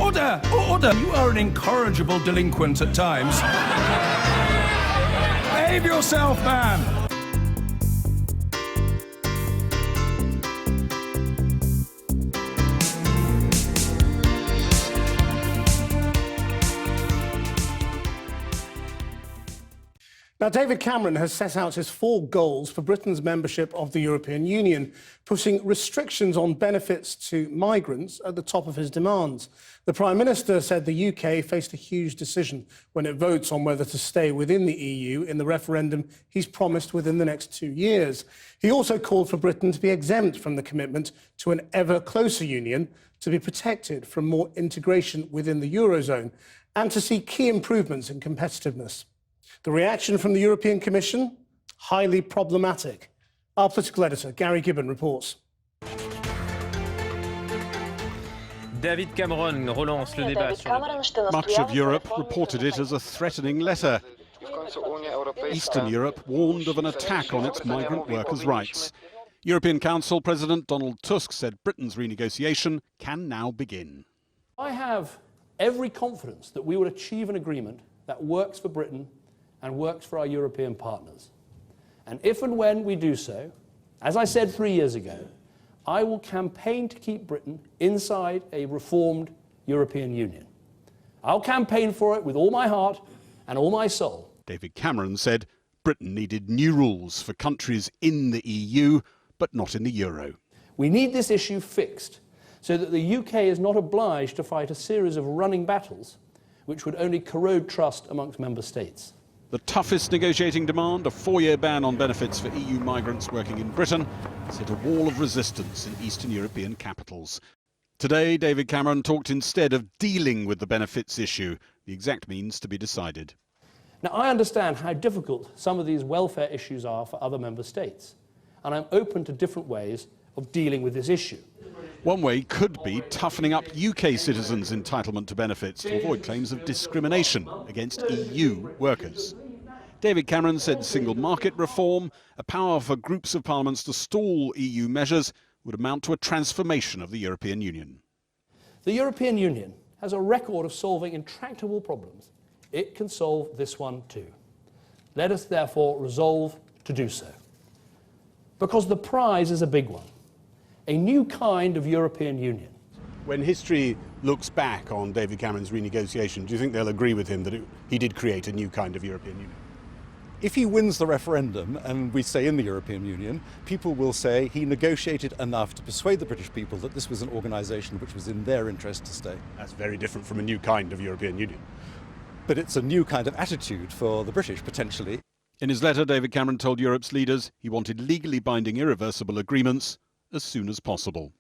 Order! Order! You are an incorrigible delinquent at times. Behave yourself, man! Now, David Cameron has set out his 4 goals for Britain's membership of the European Union, putting restrictions on benefits to migrants at the top of his demands. The Prime Minister said the UK faced a huge decision when it votes on whether to stay within the EU in the referendum he's promised within the next 2 years. He also called for Britain to be exempt from the commitment to an ever closer union, to be protected from more integration within the Eurozone, and to see key improvements in competitiveness. The reaction from the European Commission? Highly problematic. Our political editor, Gary Gibbon, reports. David Cameron relance le débat sur Much of Europe reported it as a threatening letter. Eastern Europe warned of an attack on its migrant workers' rights. European Council President Donald Tusk said Britain's renegotiation can now begin. I have every confidence that we will achieve an agreement that works for Britain and works for our European partners. And if and when we do so, as I said 3 years ago, I will campaign to keep Britain inside a reformed European Union. I'll campaign for it with all my heart and all my soul. David Cameron said Britain needed new rules for countries in the EU, but not in the euro. We need this issue fixed so that the UK is not obliged to fight a series of running battles which would only corrode trust amongst member states. The toughest negotiating demand, a 4-year ban on benefits for EU migrants working in Britain, has hit a wall of resistance in Eastern European capitals. Today, David Cameron talked instead of dealing with the benefits issue, the exact means to be decided. Now, I understand how difficult some of these welfare issues are for other member states, and I'm open to different ways of dealing with this issue. One way could be toughening up UK citizens' entitlement to benefits to avoid claims of discrimination against EU workers. David Cameron said single market reform, a power for groups of parliaments to stall EU measures, would amount to a transformation of the European Union. The European Union has a record of solving intractable problems. It can solve this one too. Let us therefore resolve to do so. Because the prize is a big one. A new kind of European Union. When history looks back on David Cameron's renegotiation, do you think they'll agree with him that he did create a new kind of European Union? If he wins the referendum and we stay in the European Union, people will say he negotiated enough to persuade the British people that this was an organisation which was in their interest to stay. That's very different from a new kind of European Union. But it's a new kind of attitude for the British, potentially. In his letter, David Cameron told Europe's leaders he wanted legally binding irreversible agreements as soon as possible.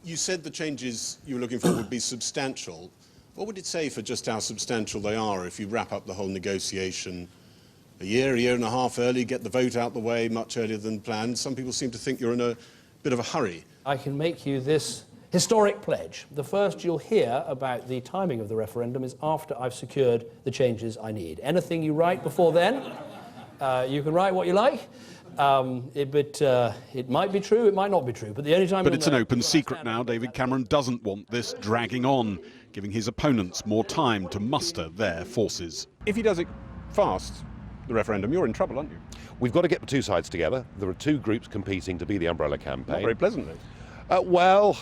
You said the changes you were looking for would be substantial. What would it say for just how substantial they are if you wrap up the whole negotiation a year and a half early, get the vote out the way much earlier than planned? Some people seem to think you're in a bit of a hurry. I can make you this historic pledge. The first you'll hear about the timing of the referendum is after I've secured the changes I need. Anything you write before then, you can write what you like. It might be true, it might not be true, but the only time... But it's an open secret now. David Cameron doesn't want this dragging on, giving his opponents more time to muster their forces. If he does it fast, the referendum, you're in trouble, aren't you? We've got to get the two sides together. There are two groups competing to be the umbrella campaign. Not very pleasantly. Well,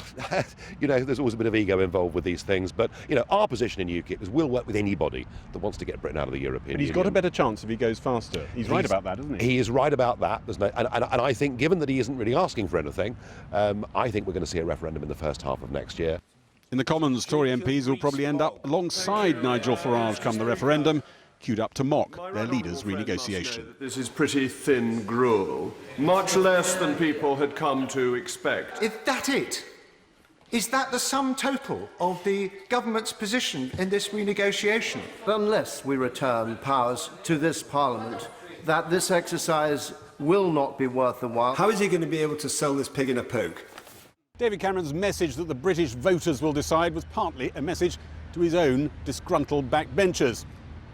there's always a bit of ego involved with these things, but, our position in UKIP is we'll work with anybody that wants to get Britain out of the European Union. But he's got a better chance if he goes faster. He's right about that, isn't he? He is right about that. And I think, given that he isn't really asking for anything, I think we're going to see a referendum in the first half of next year. In the Commons, Tory MPs will probably end up alongside Nigel Farage come the referendum, queued up to mock their leader's renegotiation. This is pretty thin gruel, much less than people had come to expect. Is that it? Is that the sum total of the government's position in this renegotiation? Unless we return powers to this Parliament, that this exercise will not be worth the while. How is he going to be able to sell this pig in a poke? David Cameron's message that the British voters will decide was partly a message to his own disgruntled backbenchers.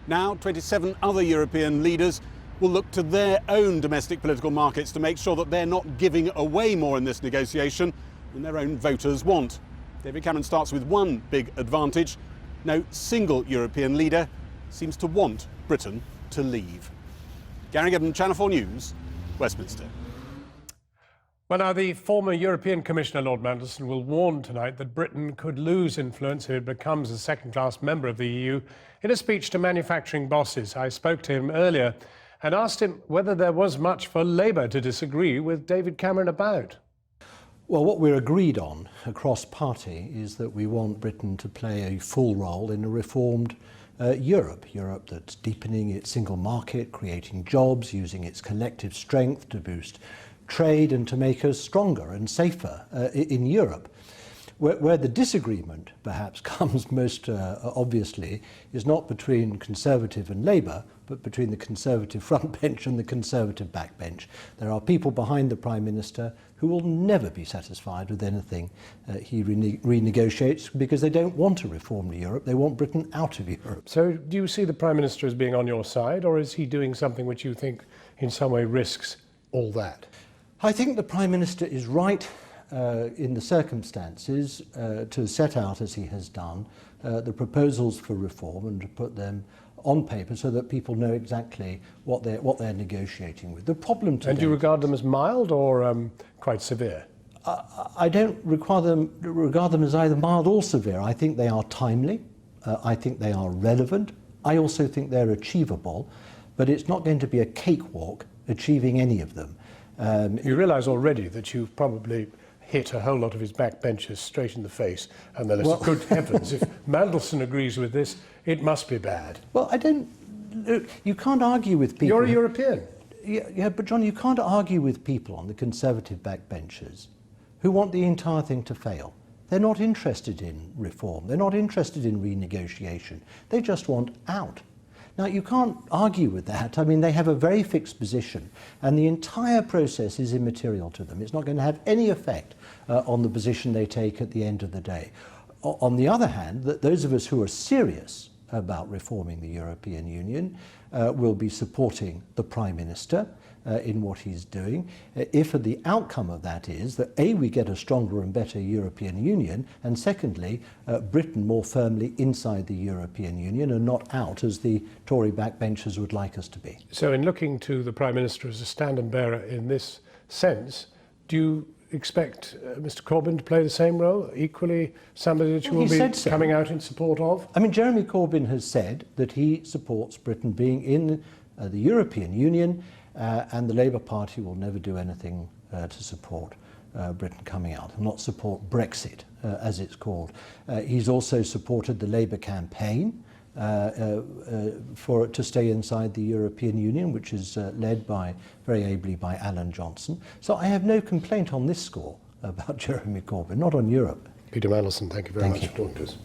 Now, 27 other European leaders will look to their own domestic political markets to make sure that they're not giving away more in this negotiation than their own voters want. David Cameron starts with one big advantage. No single European leader seems to want Britain to leave. Gary Gibbon, Channel 4 News, Westminster. Well, now, the former European Commissioner, Lord Mandelson, will warn tonight that Britain could lose influence if it becomes a second-class member of the EU. In a speech to manufacturing bosses, I spoke to him earlier and asked him whether there was much for Labour to disagree with David Cameron about. Well, what we're agreed on across party is that we want Britain to play a full role in a reformed Europe that's deepening its single market, creating jobs, using its collective strength to boost trade and to make us stronger and safer in Europe. Where the disagreement perhaps comes most obviously is not between Conservative and Labour, but between the Conservative front bench and the Conservative back bench. There are people behind the Prime Minister who will never be satisfied with anything he renegotiates because they don't want to reform Europe, they want Britain out of Europe. So do you see the Prime Minister as being on your side, or is he doing something which you think in some way risks all that? I think the Prime Minister is right in the circumstances to set out, as he has done, the proposals for reform and to put them on paper so that people know exactly what they're negotiating with. The problem today... And do you regard them as mild or quite severe? I don't regard them as either mild or severe. I think they are timely. I think they are relevant. I also think they're achievable, but it's not going to be a cakewalk achieving any of them. You realise already that you've probably hit a whole lot of his backbenchers straight in the face, and then well, good heavens, if Mandelson agrees with this, it must be bad. Well, you can't argue with people... You're a European. Yeah, but John, you can't argue with people on the Conservative backbenchers who want the entire thing to fail. They're not interested in reform, they're not interested in renegotiation, they just want out. Now, you can't argue with that. I mean, they have a very fixed position, and the entire process is immaterial to them. It's not going to have any effect on the position they take at the end of the day. On the other hand, those of us who are serious about reforming the European Union will be supporting the Prime Minister in what he's doing, if the outcome of that is that A, we get a stronger and better European Union, and secondly, Britain more firmly inside the European Union and not out as the Tory backbenchers would like us to be. So in looking to the Prime Minister as a stand and bearer in this sense, do you expect Mr Corbyn to play the same role, equally somebody that you will be coming out in support of? I mean, Jeremy Corbyn has said that he supports Britain being in the European Union, and the Labour Party will never do anything to support Britain coming out, not support Brexit, as it's called. He's also supported the Labour campaign to stay inside the European Union, which is led very ably by Alan Johnson. So I have no complaint on this score about Jeremy Corbyn, not on Europe. Peter Mandelson, thank you very much for talking to us.